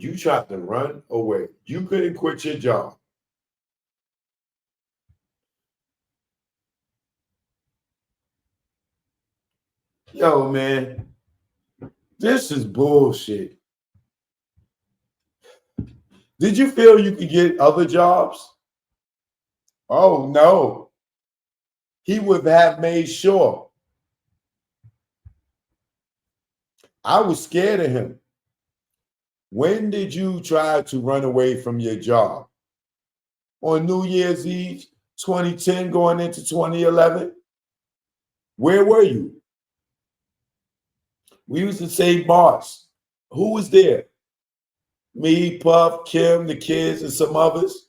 You tried to run away. You couldn't quit your job. Yo, man, this is bullshit. Did you feel you could get other jobs? Oh, no. He would have made sure. I was scared of him. When did you try to run away from your job? On New Year's Eve, 2010, going into 2011? Where were you? We used to say bars. Who was there? Me, Puff, Kim, the kids, and some others.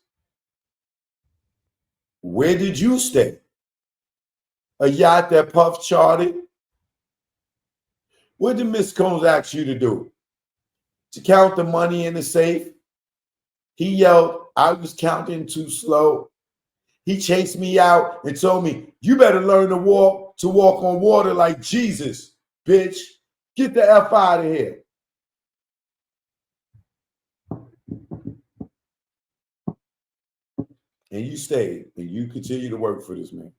Where did you stay? A yacht that Puff chartered? What did Miss Combs ask you to do? To count the money in the safe? He yelled, I was counting too slow. He chased me out and told me, you better learn to walk on water like Jesus, bitch. Get the F out of here. And you stayed and you continue to work for this man.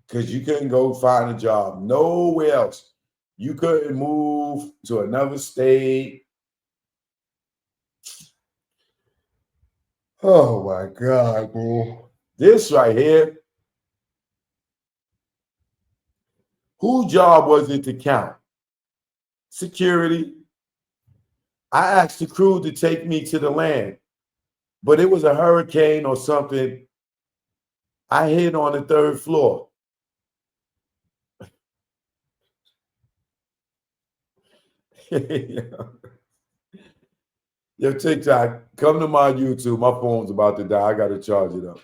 Because you couldn't go find a job nowhere else. You couldn't move to another state. Oh my God, bro. This right here. Whose job was it to count? Security. I asked the crew to take me to the land, but it was a hurricane or something. I hid on the third floor. Yo, TikTok, come to my YouTube. My phone's about to die. I got to charge it up.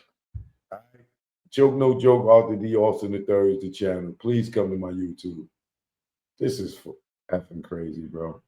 Joke No Joke, Arthur D. Austin III is the channel. Please come to my YouTube. This is effing crazy, bro.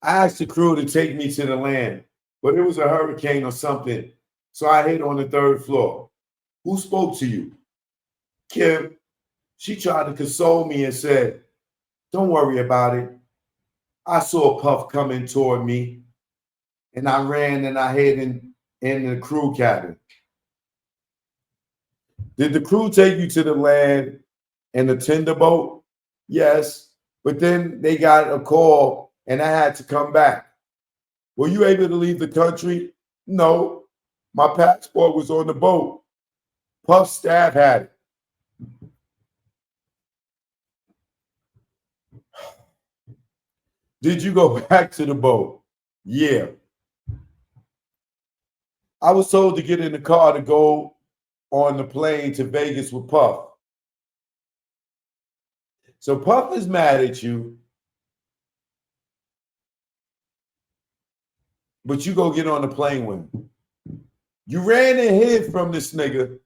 I asked the crew to take me to the land, but it was a hurricane or something. So I hid on the third floor. Who spoke to you? Kim. She tried to console me and said, don't worry about it. I saw Puff coming toward me, and I ran and I hid in the crew cabin. Did the crew take you to the land in the tender boat? Yes, but then they got a call and I had to come back. Were you able to leave the country? No, my passport was on the boat. Puff's staff had it. Did you go back to the boat? Yeah. I was told to get in the car to go on the plane to Vegas with Puff. So Puff is mad at you, but you go get on the plane with him. You ran and hid from this nigga.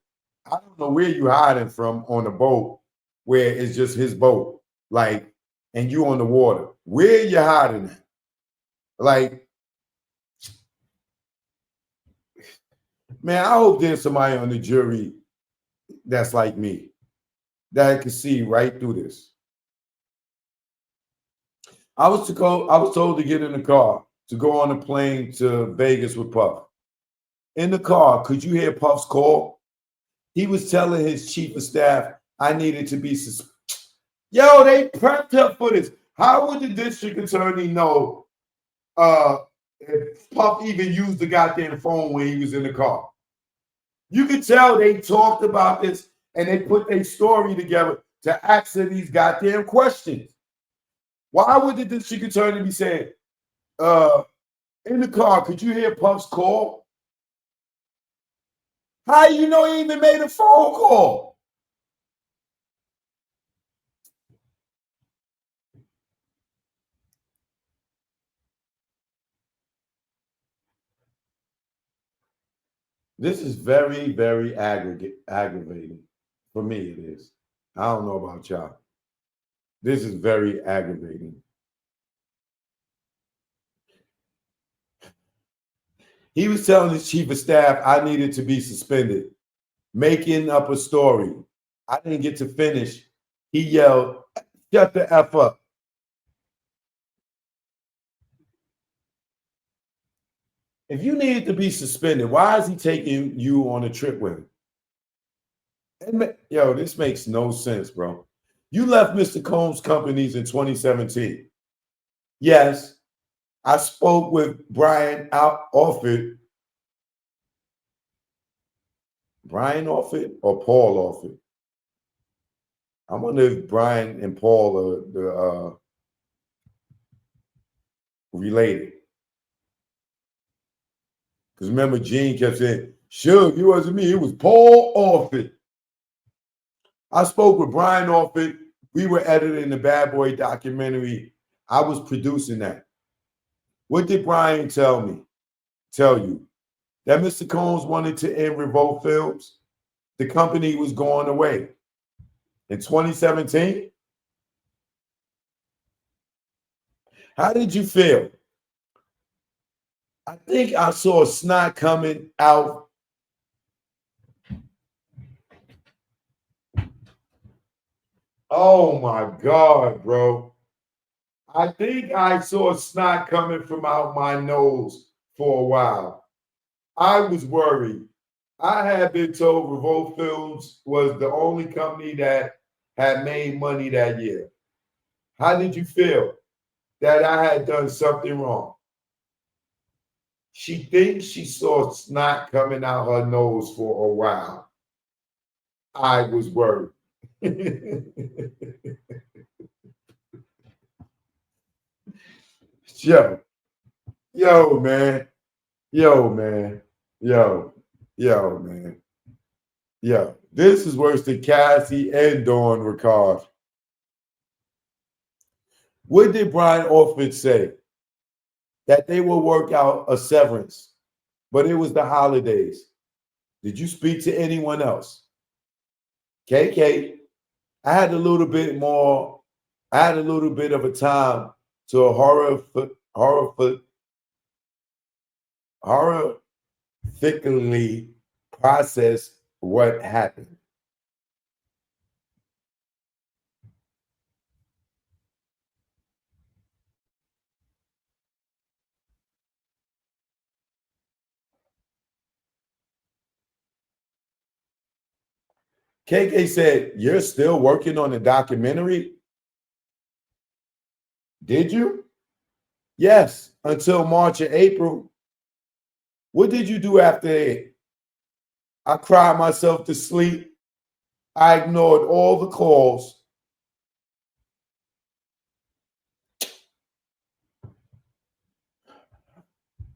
I don't know where you hiding from on the boat where it's just his boat, like, and you on the water. Where you hiding at? Like, man, I hope there's somebody on the jury that's like me that can see right through this. I was told to get in the car to go on a plane to Vegas with Puff. In the car, could you hear Puff's call? He was telling his chief of staff I needed to be Yo, they prepped up for this. How would the district attorney know if Puff even used the goddamn phone when he was in the car? You could tell they talked about this and they put their story together to answer these goddamn questions. Why would the district attorney be saying, in the car, could you hear Puff's call? How you know he even made a phone call? This is very, very aggravating. For me, it is. I don't know about y'all. This is very aggravating. He was telling his chief of staff I needed to be suspended, making up a story. I didn't get to finish. He yelled, "Shut the F up." If you needed to be suspended, why is he taking you on a trip with him? Yo, this makes no sense, bro. You left Mr. Combs' companies in 2017. Yes, I spoke with Brian Offit. Brian Offit or Paul Offit? I wonder if Brian and Paul are related. Because remember, Gene kept saying, "Sure, it wasn't me. It was Paul Offit." I spoke with Brian Offit. We were editing the Bad Boy documentary. I was producing that. What did Brian tell you? That Mr. Combs wanted to end Revolt Films? The company was going away. In 2017? How did you feel? I think I saw snot coming out. Oh my God, bro. I think I saw snot coming from out my nose for a while. I was worried. I had been told Revolt Films was the only company that had made money that year. How did you feel that I had done something wrong? She thinks she saw snot coming out her nose for a while. I was worried. yo, yo, man. Yo, man. Yo, yo, man. Yo. This is worse than Cassie and Dawn Ricard. What did Brian Orford say? That they will work out a severance, but it was the holidays. Did you speak to anyone else? KK, I had a little bit more, I had a little bit of a time to horrifically process what happened. KK said, "You're still working on the documentary? Did you?" Yes, until March or April. What did you do after that? I cried myself to sleep. I ignored all the calls.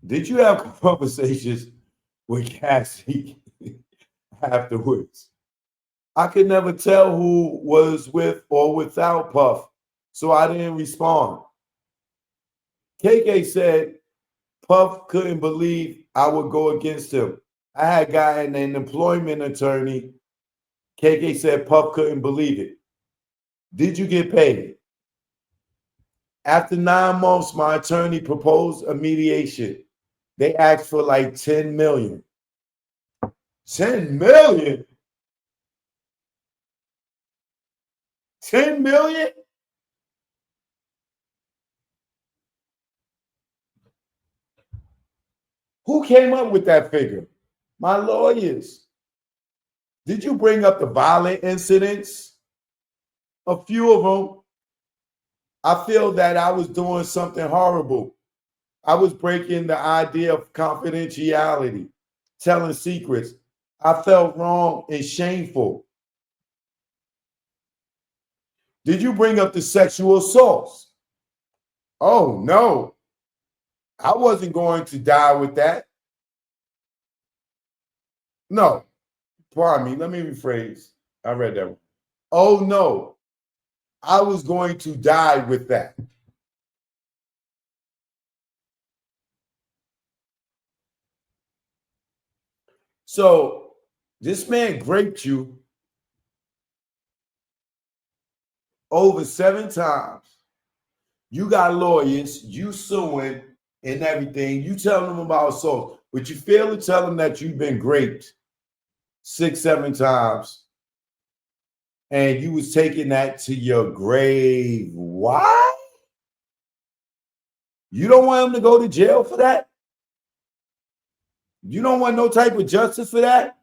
Did you have conversations with Cassie afterwards? I could never tell who was with or without Puff, so I didn't respond. KK said Puff couldn't believe I would go against him. I had gotten an employment attorney. KK said Puff couldn't believe it. Did you get paid? After 9 months, my attorney proposed a mediation. They asked for like 10 million. 10 million? 10 million? Who came up with that figure? My lawyers. Did you bring up the violent incidents? A few of them. I feel that I was doing something horrible. I was breaking the idea of confidentiality, telling secrets. I felt wrong and shameful. Did you bring up the sexual assaults? Oh, no. I wasn't going to die with that. No, pardon me. Let me rephrase. I read that one. Oh, no. I was going to die with that. So this man raped you over 7 times. You got lawyers, you suing and everything. You telling them about assault, but you fail to tell them that you've been raped 6, 7 times. And you was taking that to your grave. Why? You don't want him to go to jail for that? You don't want no type of justice for that?